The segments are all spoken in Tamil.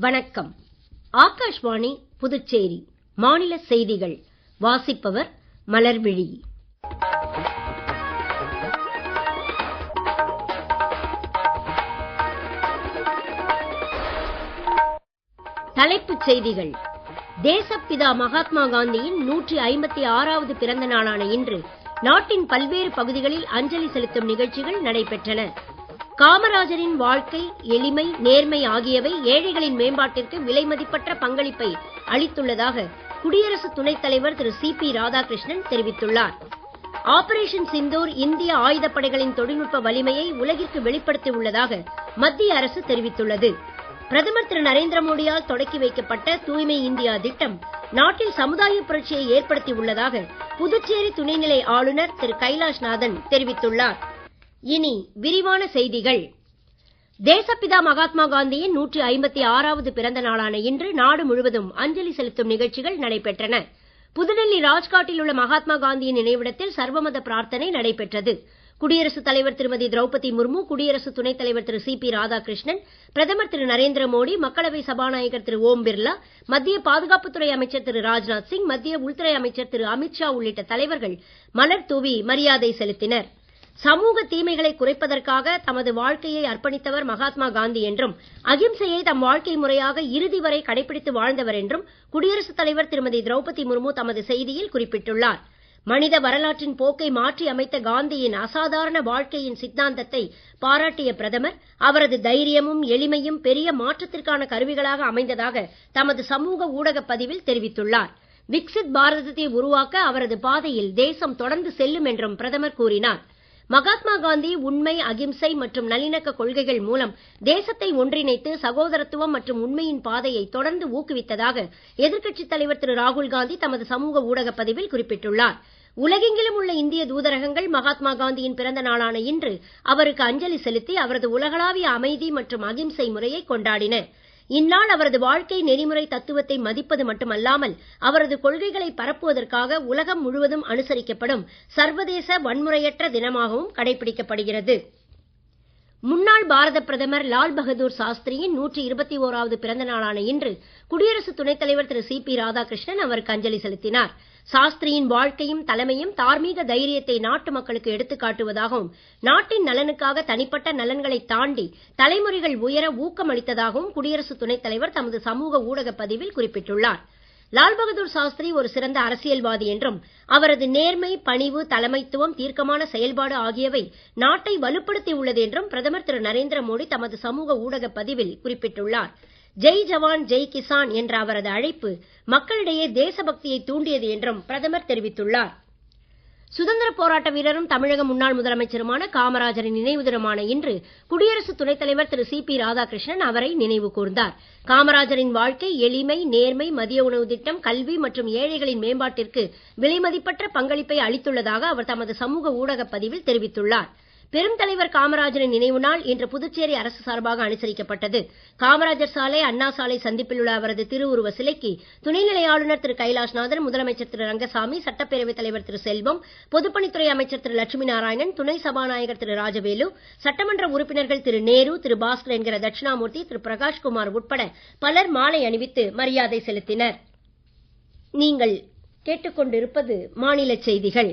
வணக்கம். ஆகாஷ்வாணி புதுச்சேரி மாநில செய்திகள் வாசிப்பவர் மலர்விழி. தலைப்புச் செய்திகள். தேசப்பிதா மகாத்மா காந்தியின் 156வது பிறந்த நாளான இன்று நாட்டின் பல்வேறு பகுதிகளில் அஞ்சலி செலுத்தும் நிகழ்ச்சிகள் நடைபெற்றன. காமராஜரின் வாழ்க்கை, எளிமை, நேர்மை ஆகியவை ஏழைகளின் மேம்பாட்டிற்கு விலைமதிப்பற்ற பங்களிப்பை அளித்துள்ளதாக குடியரசு துணைத் தலைவர் திரு சி.பி. ராதாகிருஷ்ணன் தெரிவித்துள்ளார். ஆபரேஷன் சிந்தூர் இந்திய ஆயுதப்படைகளின் தொழில்நுட்ப வலிமையை உலகிற்கு வெளிப்படுத்தியுள்ளதாக மத்திய அரசு தெரிவித்துள்ளது. பிரதமர் திரு நரேந்திர மோடியால் தொடக்கி வைக்கப்பட்ட தூய்மை இந்தியா திட்டம் நாட்டில் சமுதாய புரட்சியை ஏற்படுத்தியுள்ளதாக புதுச்சேரி துணைநிலை ஆளுநர் திரு கைலாஷ்நாதன் தெரிவித்துள்ளார். இனி விரிவான செய்திகள். தேசப்பிதா மகாத்மா காந்தியின் 156வது பிறந்த நாளான இன்று நாடு முழுவதும் அஞ்சலி செலுத்தும் நிகழ்ச்சிகள் நடைபெற்றன. புதுடெல்லி ராஜ்காட்டில் உள்ள மகாத்மா காந்தியின் நினைவிடத்தில் சர்வமத பிரார்த்தனை நடைபெற்றது. குடியரசுத் தலைவர் திருமதி திரௌபதி முர்மு, குடியரசு துணைத் தலைவர் திரு சி.பி. ராதாகிருஷ்ணன், பிரதமர் திரு நரேந்திர மோடி, மக்களவை சபாநாயகர் திரு ஓம் பிர்லா, மத்திய பாதுகாப்புத்துறை அமைச்சர் திரு ராஜ்நாத் சிங், மத்திய உள்துறை அமைச்சர் திரு அமித்ஷா உள்ளிட்ட தலைவர்கள் மலர் தூவி மரியாதை செலுத்தினர். சமூக தீமைகளை குறைப்பதற்காக தமது வாழ்க்கையை அர்ப்பணித்தவர் மகாத்மா காந்தி என்றும், அகிம்சையை தம் வாழ்க்கை முறையாக இறுதி வரை கடைபிடித்து வாழ்ந்தவர் என்றும் குடியரசுத் தலைவர் திருமதி திரௌபதி முர்மு தமது செய்தியில் குறிப்பிட்டுள்ளார். மனித வரலாற்றின் போக்கை மாற்றி அமைத்த காந்தியின் அசாதாரண வாழ்க்கையின் சித்தாந்தத்தை பாராட்டிய பிரதமர், அவரது தைரியமும் எளிமையும் பெரிய மாற்றத்திற்கான கருவிகளாக அமைந்ததாக தமது சமூக ஊடக பதிவில் தெரிவித்துள்ளார். விக்சித் பாரதத்தை உருவாக்க அவரது பாதையில் தேசம் தொடர்ந்து செல்லும் என்றும் பிரதமர் கூறினார். மகாத்மா காந்தி உண்மை, அகிம்சை மற்றும் நல்லிணக்க கொள்கைகள் மூலம் தேசத்தை ஒன்றிணைத்து சகோதரத்துவம் மற்றும் உண்மையின் பாதையை தொடர்ந்து ஊக்குவித்ததாக எதிர்க்கட்சித் தலைவர் திரு ராகுல் காந்தி தமது சமூக ஊடக பதிவில் குறிப்பிட்டுள்ளார். உலகெங்கிலும் உள்ள இந்திய தூதரகங்கள் மகாத்மா காந்தியின் பிறந்த நாளான இன்று அவருக்கு அஞ்சலி செலுத்தி அவரது உலகளாவிய அமைதி மற்றும் அகிம்சை முறையை கொண்டாடின. இந்நாள் அவரது வாழ்க்கை நெறிமுறை தத்துவத்தை மதிப்பது மட்டுமல்லாமல் அவரது கொள்கைகளை பரப்புவதற்காக உலகம் முழுவதும் அனுசரிக்கப்படும் சர்வதேச வன்முறையற்ற தினமாகவும் கடைபிடிக்கப்படுகிறது. முன்னாள் பாரத பிரதமர் லால் பகதூர் சாஸ்திரியின் 121வது பிறந்த நாளான இன்று குடியரசு துணைத் தலைவர் திரு சி.பி. ராதாகிருஷ்ணன் அவருக்கு அஞ்சலி செலுத்தினார். சாஸ்திரியின் வாழ்க்கையும் தலைமையும் தார்மீக தைரியத்தை நாட்டு மக்களுக்கு எடுத்துக் காட்டுவதாகவும், நாட்டின் நலனுக்காக தனிப்பட்ட நலன்களை தாண்டி தலைமுறைகள் உயர ஊக்கமளித்ததாகவும் குடியரசு துணைத் தலைவர் தமது சமூக ஊடக பதிவில் குறிப்பிட்டுள்ளார். லால் பகதூர் சாஸ்திரி ஒரு சிறந்த அரசியல்வாதி என்றும், அவரது நேர்மை, பணிவு, தலைமைத்துவம், தீர்க்கமான செயல்பாடு ஆகியவை நாட்டை வலுப்படுத்தி உள்ளது என்றும் பிரதமர் திரு நரேந்திர மோடி தமது சமூக ஊடக பதிவில் குறிப்பிட்டுள்ளார். ஜெய் ஜவான் ஜெய் கிசான் என்ற அவரது அழைப்பு மக்களிடையே தேசபக்தியை தூண்டியது என்றும் பிரதமர் தெரிவித்துள்ளார். சுதந்திர போராட்ட வீரரும் தமிழக முன்னாள் முதலமைச்சருமான காமராஜரின் நினைவு தினமான இன்று குடியரசு துணைத் தலைவர் திரு சி.பி. ராதாகிருஷ்ணன் அவரை நினைவு கூர்ந்தார். காமராஜரின் வாழ்க்கை, எளிமை, நேர்மை, மதிய உணவு திட்டம், கல்வி மற்றும் ஏழைகளின் மேம்பாட்டிற்கு விலைமதிப்பற்ற பங்களிப்பை அளித்துள்ளதாக அவர் தமது சமூக ஊடக பதிவில் தெரிவித்துள்ளார். பெரும் தலைவர் காமராஜரின் நினைவு நாள் இன்று புதுச்சேரி அரசு சார்பாக அனுசரிக்கப்பட்டது. காமராஜர் சாலை, அண்ணா சாலை சந்திப்பில் உள்ள அவரது திருவுருவ சிலைக்கு துணைநிலை ஆளுநர் திரு கைலாஷ்நாதன், முதலமைச்சர் திரு ரங்கசாமி, சட்டப்பேரவைத் தலைவர் திரு செல்வம், பொதுப்பணித்துறை அமைச்சர் திரு லட்சுமி நாராயணன், துணை சபாநாயகர் திரு ராஜவேலு, சட்டமன்ற உறுப்பினர்கள் திரு நேரு, திரு பாஸ்கர் என்கிற தட்சிணாமூர்த்தி, திரு பிரகாஷ்குமார் உட்பட பலர் மாலை அணிவித்து மரியாதை செலுத்தினர். நீங்கள் கேட்டுக்கொண்டிருப்பது மாநில செய்திகள்.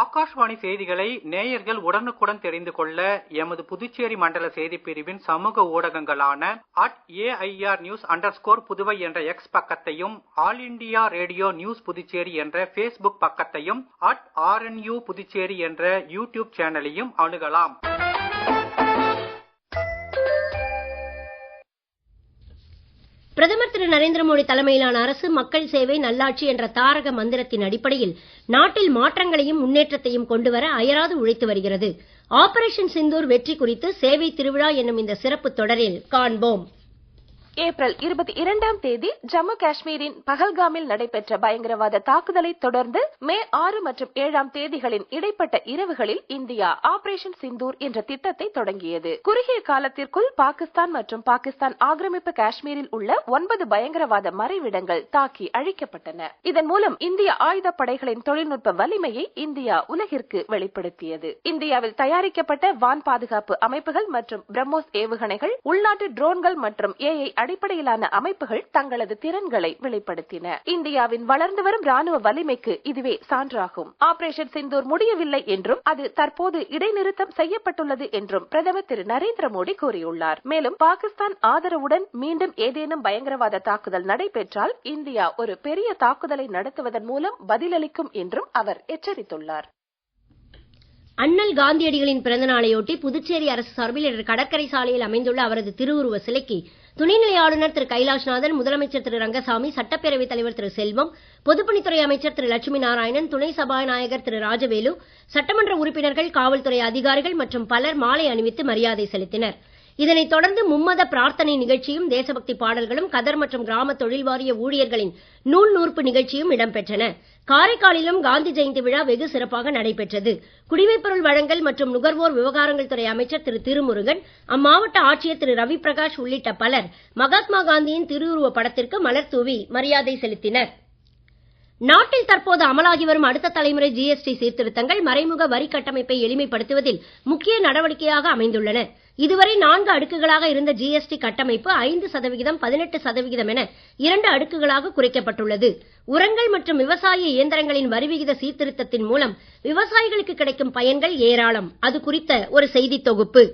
ஆகாஷ்வாணி செய்திகளை நேயர்கள் உடனுக்குடன் தெரிந்து கொள்ள எமது புதுச்சேரி மண்டல செய்திப் பிரிவின் சமூக ஊடகங்களான @AIRnews_புதுவை என்ற எக்ஸ் பக்கத்தையும், all India radio news Puducherry என்ற பேஸ்புக் பக்கத்தையும், @RNU புதுச்சேரி என்ற யூடியூப் சேனலையும் அணுகலாம். பிரதமர் திரு நரேந்திர மோடி தலைமையிலான அரசு மக்கள் சேவை, நல்லாட்சி என்ற தாரக மந்திரத்தின் அடிப்படையில் நாட்டில் மாற்றங்களையும் முன்னேற்றத்தையும் கொண்டுவர அயராது உழைத்து வருகிறது. ஆபரேஷன் சிந்தூர் வெற்றி குறித்து சேவை திருவிழா என்னும் இந்த சிறப்பு தொடரில் காண்போம். ஏப்ரல் 22ஆம் தேதி ஜம்மு காஷ்மீரின் பஹல்காமில் நடைபெற்ற பயங்கரவாத தாக்குதலை தொடர்ந்து மே 6 மற்றும் 7ஆம் தேதிகளின் இடைப்பட்ட இரவுகளில் இந்தியா ஆபரேஷன் சிந்தூர் என்ற திட்டத்தை தொடங்கியது. குறுகிய காலத்திற்குள் பாகிஸ்தான் மற்றும் பாகிஸ்தான் ஆக்கிரமிப்பு காஷ்மீரில் உள்ள 9 பயங்கரவாத மறைவிடங்கள் தாக்கி அழிக்கப்பட்டன. இதன் மூலம் இந்திய ஆயுதப்படைகளின் தொழில்நுட்ப வலிமையை இந்தியா உலகிற்கு வெளிப்படுத்தியது. இந்தியாவில் தயாரிக்கப்பட்ட வான் பாதுகாப்பு அமைப்புகள் மற்றும் பிரம்மோஸ் ஏவுகணைகள், உள்நாட்டு ட்ரோன்கள் மற்றும் ஏஐ அடிப்படையிலான அமைப்புகள் தங்களது திறன்களை வெளிப்படுத்தின. இந்தியாவின் வளர்ந்து வரும் ராணுவ வலிமைக்கு இதுவே சான்றாகும். ஆபரேஷன் சிந்தூர் முடியவில்லை என்றும் அது தற்போது இடைநிறுத்தம் செய்யப்பட்டுள்ளது என்றும் பிரதமர் திரு நரேந்திர மோடி கூறியுள்ளார். மேலும் பாகிஸ்தான் ஆதரவுடன் மீண்டும் ஏதேனும் பயங்கரவாத தாக்குதல் நடைபெற்றால் இந்தியா ஒரு பெரிய தாக்குதலை நடத்துவதன் மூலம் பதிலளிக்கும் என்றும் அவர் எச்சரித்துள்ளார். அண்ணல் காந்தியடிகளின் பிறந்த நாளையொட்டி புதுச்சேரி அரசு சார்பில் இன்று கடற்கரை சாலையில் அமைந்துள்ள அவரது திருவுருவ சிலைக்கு துணைநிலை ஆளுநர் திரு கைலாஷ்நாதன், முதலமைச்சர் திரு ரங்கசாமி, சட்டப்பேரவைத் தலைவர் திரு செல்வம், பொதுப்பணித்துறை அமைச்சர் திரு லட்சுமி நாராயணன், துணை சபாநாயகர் திரு ராஜவேலு, சட்டமன்ற உறுப்பினர்கள், காவல்துறை அதிகாரிகள் மற்றும் பலர் மாலை அணிவித்து மரியாதை செலுத்தினர். இதனைத் தொடர்ந்து மும்மத பிரார்த்தனை நிகழ்ச்சியும், தேசபக்தி பாடல்களும், கதர் மற்றும் கிராம தொழில் வாரிய ஊழியர்களின் நூல் நூற்பு நிகழ்ச்சியும் இடம்பெற்றன. காரைக்காலிலும் காந்தி ஜெயந்தி விழா வெகு சிறப்பாக நடைபெற்றது. குடிமைப் பொருள் வழங்கல் மற்றும் நுகர்வோர் விவகாரங்கள் துறை அமைச்சர் திரு திருமுருகன், அம்மாவட்ட ஆட்சியர் திரு ரவி பிரகாஷ் உள்ளிட்ட பலர் மகாத்மா காந்தியின் திருவுருவப் படத்திற்கு மலர் தூவி மரியாதை செலுத்தினர். நாட்டில் தற்போது அமலாகி வரும் அடுத்த தலைமுறை ஜிஎஸ்டி சீர்திருத்தங்கள் மறைமுக வரி கட்டமைப்பை எளிமைப்படுத்துவதில் முக்கிய நடவடிக்கையாக அமைந்துள்ளன. இதுவரை 4 அடுக்குகளாக இருந்த ஜிஎஸ்டி கட்டமைப்பு 5%, 18% என 2 அடுக்குகளாக குறைக்கப்பட்டுள்ளது. உரங்கள் மற்றும் விவசாய இயந்திரங்களின் வரிவிகித சீர்திருத்தத்தின் மூலம் விவசாயிகளுக்கு கிடைக்கும் பயன்கள் ஏராளம். அது குறித்த ஒரு செய்தி தொகுப்பு.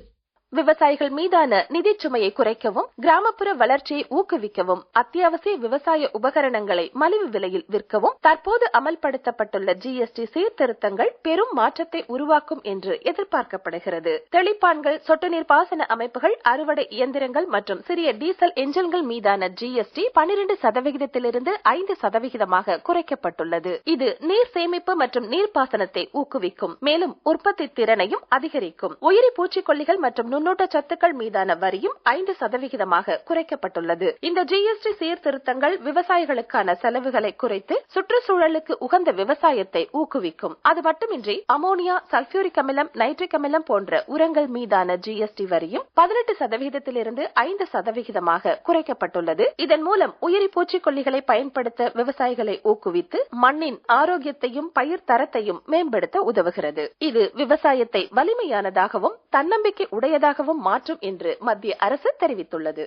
விவசாயிகள் மீதான நிதிச் சுமையை குறைக்கவும், கிராமப்புற வளர்ச்சியை ஊக்குவிக்கவும், அத்தியாவசிய விவசாய உபகரணங்களை மலிவு விலையில் விற்கவும் தற்போது அமல்படுத்தப்பட்டுள்ள ஜிஎஸ்டி சீர்திருத்தங்கள் பெரும் மாற்றத்தை உருவாக்கும் என்று எதிர்பார்க்கப்படுகிறது. தெளிப்பான்கள், சொட்டு நீர் பாசன அமைப்புகள், அறுவடை இயந்திரங்கள் மற்றும் சிறிய டீசல் என்ஜின்கள் மீதான ஜிஎஸ்டி 12%லிருந்து 5% குறைக்கப்பட்டுள்ளது. இது நீர் சேமிப்பு மற்றும் நீர்ப்பாசனத்தை ஊக்குவிக்கும், மேலும் உற்பத்தி திறனையும் அதிகரிக்கும். உயிரி பூச்சிக்கொல்லிகள் மற்றும் நுண்ணூட்ட சத்துக்கள் மீதான வரியும் 5% குறைக்கப்பட்டுள்ளது. இந்த ஜிஎஸ்டி சீர்திருத்தங்கள் விவசாயிகளுக்கான செலவுகளை குறைத்து சுற்றுச்சூழலுக்கு உகந்த விவசாயத்தை ஊக்குவிக்கும். அது மட்டுமின்றி அமோனியா, சல்பியூரிக் அமிலம், நைட்ரிக் அமிலம் போன்ற உரங்கள் மீதான ஜிஎஸ்டி வரியும் 18%லிருந்து 5% குறைக்கப்பட்டுள்ளது. இதன் மூலம் உயிரி பூச்சிக்கொல்லிகளை பயன்படுத்த விவசாயிகளை ஊக்குவித்து மண்ணின் ஆரோக்கியத்தையும் பயிர் தரத்தையும் மேம்படுத்த உதவுகிறது. இது விவசாயத்தை வலிமையானதாகவும் தன்னம்பிக்கை உடையதாகவும் மாற்றும் என்று மத்திய அரசு தெரிவித்துள்ளது.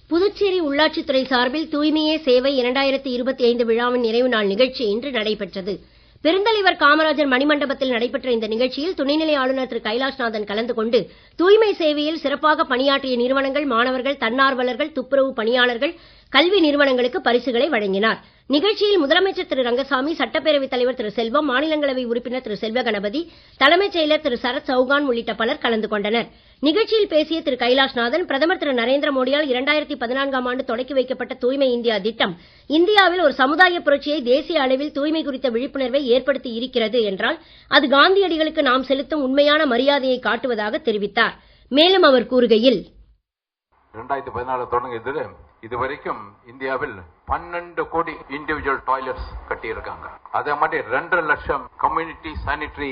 புதுச்சேரி உள்ளாட்சித்துறை சார்பில் தூய்மையே சேவை 2025 விழாவின் நிறைவு நாள் நிகழ்ச்சி இன்று நடைபெற்றது. பெருந்தலைவர் காமராஜர் மணிமண்டபத்தில் நடைபெற்ற இந்த நிகழ்ச்சியில் துணைநிலை ஆளுநர் திரு கைலாஷ்நாதன் கலந்து கொண்டு தூய்மை சேவையில் சிறப்பாக பணியாற்றிய நிறுவனங்கள், மாணவர்கள், தன்னார்வலர்கள், துப்புரவு பணியாளர்கள், கல்வி நிறுவனங்களுக்கு பரிசுகளை வழங்கினார். நிகழ்ச்சியில் முதலமைச்சர் திரு ரங்கசாமி, சட்டப்பேரவைத் தலைவர் திரு செல்வம், மாநிலங்களவை உறுப்பினர் திரு செல்வ கணபதி, தலைமைச் செயலர் திரு சரத் சௌகான் உள்ளிட்ட பலர் கலந்து கொண்டனர். நிகழ்ச்சியில் பேசிய திரு கைலாஷ்நாதன், பிரதமர் திரு நரேந்திர மோடியால் 2014ஆம் ஆண்டு தொடக்கி வைக்கப்பட்ட தூய்மை இந்தியா திட்டம் இந்தியாவில் ஒரு சமுதாய புரட்சியை, தேசிய அளவில் தூய்மை குறித்த விழிப்புணர்வை ஏற்படுத்தி இருக்கிறது என்றால் அது காந்தியடிகளுக்கு நாம் செலுத்தும் உண்மையான மரியாதையை காட்டுவதாக தெரிவித்தார். மேலும் அவர் கூறுகையில், 2014 தொடங்கியது இதுவரைக்கும் இந்தியாவில் 12 கோடி இண்டிவிஜுவல் டாய்லெட்ஸ் கட்டியிருக்காங்க. அதே மாதிரி 2 லட்சம் கம்யூனிட்டி சானிட்டரி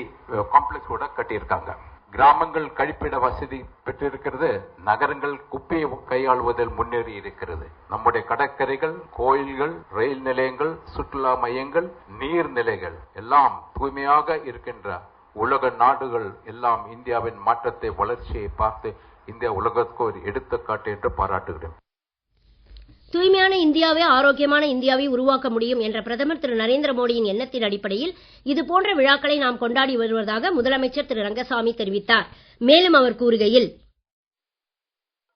காம்ப்ளெக்ஸ் கூட கட்டியிருக்காங்க. கிராமங்கள் கழிப்பிட வசதி பெற்றிருக்கிறது. நகரங்கள் குப்பையை கையாளுவதில் முன்னேறி இருக்கிறது. நம்முடைய கடற்கரைகள், கோயில்கள், ரயில் நிலையங்கள், சுற்றுலா மையங்கள், நீர்நிலைகள் எல்லாம் தூய்மையாக இருக்கின்ற உலக நாடுகள் எல்லாம் இந்தியாவின் மாற்றத்தை, வளர்ச்சியை பார்த்து இந்தியா உலகத்துக்கு ஒரு எடுத்துக்காட்டு என்று பாராட்டுகிறேன். தூய்மையான இந்தியாவை, ஆரோக்கியமான இந்தியாவை உருவாக்க முடியும் என்ற பிரதமர் திரு நரேந்திர மோடியின் எண்ணத்தின் அடிப்படையில் இதுபோன்ற விழாக்களை நாம் கொண்டாடி வருவதாக முதலமைச்சர் திரு ரங்கசாமி தெரிவித்தார். மேலும் அவர் கூறுகையில்,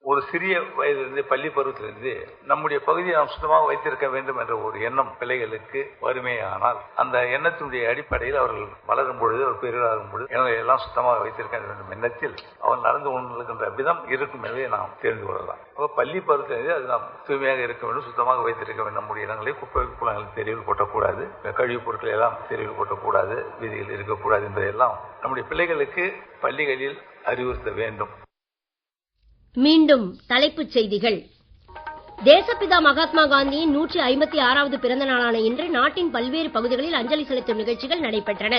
ஒரு சிறிய வயதிலிருந்து, பள்ளி பருவத்திலிருந்து நம்முடைய பகுதியை நாம் சுத்தமாக வைத்திருக்க வேண்டும் என்ற ஒரு எண்ணம் பிள்ளைகளுக்கு வறுமையானால் அந்த எண்ணத்தினுடைய அடிப்படையில் அவர்கள் வளரும் பொழுது, ஒரு பெரியவராகும் பொழுது எனவே எல்லாம் சுத்தமாக வைத்திருக்க வேண்டும் எண்ணத்தில் அவர்கள் நடந்து கொண்டிருக்கின்ற விதம் இருக்கும் என்பதை நாம் தெரிந்து கொள்ளலாம். அப்போ பள்ளி பருவத்திலிருந்து அது நாம் தூய்மையாக இருக்க வேண்டும், சுத்தமாக வைத்திருக்க வேண்டும். நம்முடைய இடங்களை குப்பை குளங்கள் தெருவில் கொட்டக்கூடாது, கழிவுப் பொருட்களை எல்லாம் தெருவில் கொட்டக்கூடாது, வீதியில் இருக்கக்கூடாது என்பதையெல்லாம் நம்முடைய பிள்ளைகளுக்கு பள்ளிகளில் அறிவுறுத்த வேண்டும். மீண்டும் தலைப்புச் செய்திகள். தேசப்பிதா மகாத்மா காந்தியின் 156வது பிறந்த நாளான இன்று நாட்டின் பல்வேறு பகுதிகளில் அஞ்சலி செலுத்தும் நிகழ்ச்சிகள் நடைபெற்றன.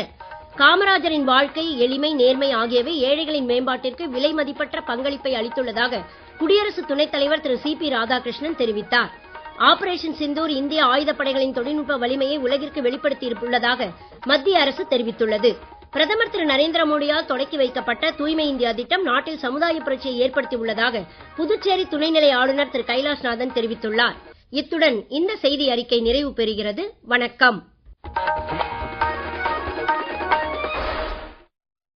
காமராஜரின் வாழ்க்கை, எளிமை, நேர்மை ஆகியவை ஏழைகளின் மேம்பாட்டிற்கு விலை மதிப்பற்ற பங்களிப்பை அளித்துள்ளதாக குடியரசு துணைத் தலைவர் திரு சி.பி. ராதாகிருஷ்ணன் தெரிவித்தார். ஆபரேஷன் சிந்தூர் இந்திய ஆயுதப்படைகளின் தொழில்நுட்ப வலிமையை உலகிற்கு வெளிப்படுத்தியுள்ளதாக மத்திய அரசு தெரிவித்துள்ளது. பிரதமர் திரு நரேந்திர மோடியால் தொடக்கி வைக்கப்பட்ட தூய்மை இந்தியா திட்டம் நாட்டில் சமுதாய புரட்சியை ஏற்படுத்தி உள்ளதாக புதுச்சேரி துணைநிலை ஆளுநர் திரு கைலாஷ்நாதன் தெரிவித்துள்ளார். இத்துடன் இந்த செய்தி அறிக்கை நிறைவு பெறுகிறது. வணக்கம்.